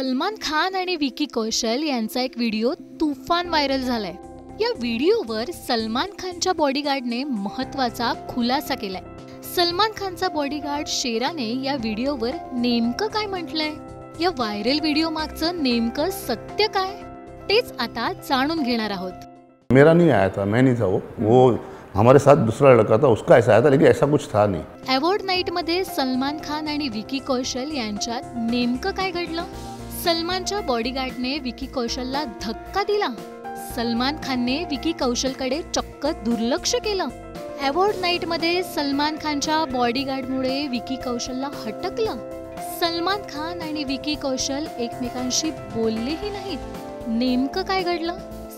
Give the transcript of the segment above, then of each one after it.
सलमान खान आणि विकी कौशल यांचा एक व्हिडिओ तुफान व्हायरल झालाय। या व्हिडिओवर सलमान खानच्या बॉडीगार्डने महत्त्वाचा खुलासा केलाय। सलमान खानचा बॉडीगार्ड शेराने या व्हिडिओवर नेमकं काय म्हटलंय, या व्हायरल व्हिडिओ मागचं नेमकं सत्य काय, तेच आता जाणून घेणार आहोत। मेरा नहीं आया था, मैं नहीं था वो हमारे साथ दूसरा लड़का था, उसका ऐसा आया था, लेकिन ऐसा कुछ था नहीं। अवॉर्ड नाईट मध्ये सलमान खान आणि विकी कौशल यांच्यात नेमकं काय घडलं? सलमानच्या बॉडीगार्डने विकी कौशलला धक्का दिला। सलमान खानने विकी कौशलकडे चक्क दुर्लक्ष केलं। अवॉर्ड नाईट मध्ये सलमान खानच्या बॉडीगार्डमुळे विकी कौशलला हटकलं। सलमान खान आणि विकी कौशल एकमेकांशी बोललेही नाहीत। नेमकं काय घडलं?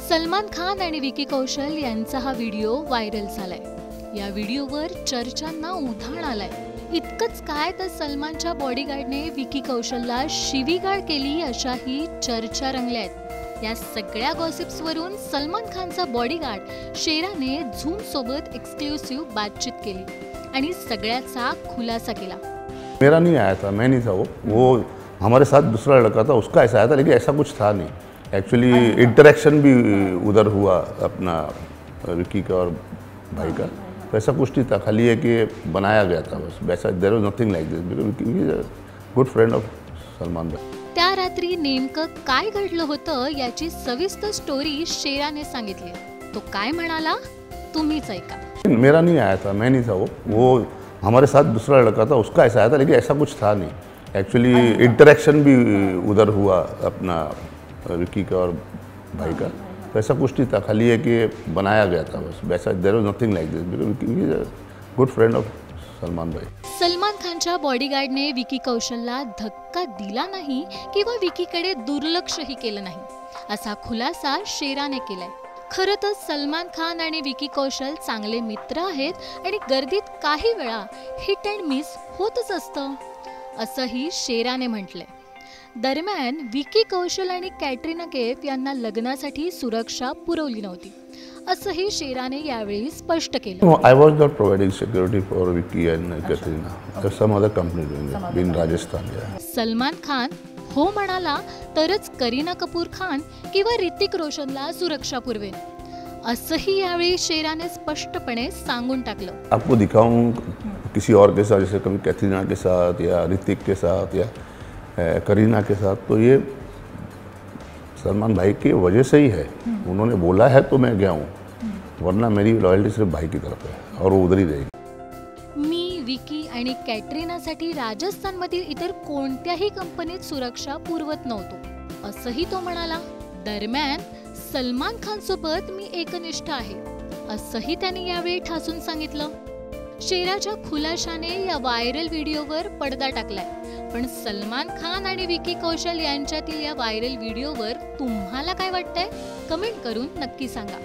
सलमान खान आणि विकी कौशल यांचा हा व्हिडिओ व्हायरल झालाय। या व्हिडिओवर चर्चांना उधाण आलंय। इतकंच काय तर सलमानच्या बॉडीगार्डने विकी कौशलला शिवीगाळ केली अशाही चर्चा रंगल्यात। या सगळ्या गॉसिप्सवरून सलमान खानचा बॉडीगार्ड शेराने झूम सोबत एक्सक्लुसिव्ह बातचीत केली आणि सगळ्याचा खुलासा केला। मेरा नहीं आया था, मैं नहीं था वो हमारे साथ दूसरा लड़का था, उसका ऐसा आया था, लेकिन ऐसा कुछ था नहीं। एक्चुअली इंटरेक्शन भी उधर हुआ अपना विकी का और भाई का, तो ऐसा कुछ नहीं था, खाली है कि बनाया गया था बस, वैसा देयर वाज nothing like this, because Vicky is a good friend of Salman भाई। त्या रात्री नेमकं काय घडलं होतं याची सविस्तर स्टोरी शेराने सांगितली। तो काय म्हणाला तुम्हीच ऐका। मेरा नहीं आया था, मैं नहीं था वो हमारे साथ दूसरा लड़का था, उसका ऐसा आया था, लेकिन ऐसा कुछ था नहीं। एक्चुअली इंटरेक्शन भी उधर हुआ अपना विकी का और भाई का, तो ऐसा कुछ नहीं था, खाली है कि बनाया गया था बस, वैसा देयर वाज nothing like this, because Vicky is a good friend of Salman भाई। सलमान खानच्या बॉडीगार्डने विकी कौशलला धक्का दिला नाही किंवा विकीकडे दुर्लक्षही केलं नाही, असा खुलासा शेराने केलाय। खरं तर सलमान खान आणि विकी कौशल चांगले मित्र आहेत आणि गर्दीत काही वेळा हिट अँड मिस होतच असतं, असंही शेराने म्हटलंय। दरम्यान विकी कौशल आणि कॅटरीना कैफ यांना लग्नासाठी सुरक्षा पुरवली नव्हती, असंही शेराने यावेळी स्पष्ट केलं। No, I was not providing security for Vicky and Katrina. There's some other company doing it in Rajasthan. Yeah. Salman Khan हो म्हणाला तरच करीना कपूर खान किंवा ऋतिक रोशनला सुरक्षा पुरवेल, असंही यावेळी शेराने स्पष्टपणे सांगून टाकलं। आपको दिखाऊं किसी और के साथ, जैसे कभी कैटरीना के साथ या ऋतिक के साथ या करीना के साथ, तो ये सलमान भाई की वजह से ही है। उन्होंने बोला है तो मैं गया हूँ, वरना मेरी लॉयल्टी सिर्फ भाई की तरफ है और वो उधर ही रहेगी। मी विकी आणि कॅटरीनासाठी राजस्थानमधील इतर कोणत्याही कंपनीत सुरक्षा पुरवत नव्हतो, असंही तो म्हणाला। दरम्यान सलमान खान सोबत मी एकनिष्ठ आहे, असंही त्यांनी यावेळी ठासून सांगितलं। शेराच्या खुलाशाने या व्हायरल व्हिडिओवर पडदा टाकलाय, पण सलमान खान आणि विकी कौशल यांच्यातील या व्हायरल व्हिडिओवर तुम्हाला काय वाटतंय? कमेंट करून नक्की सांगा।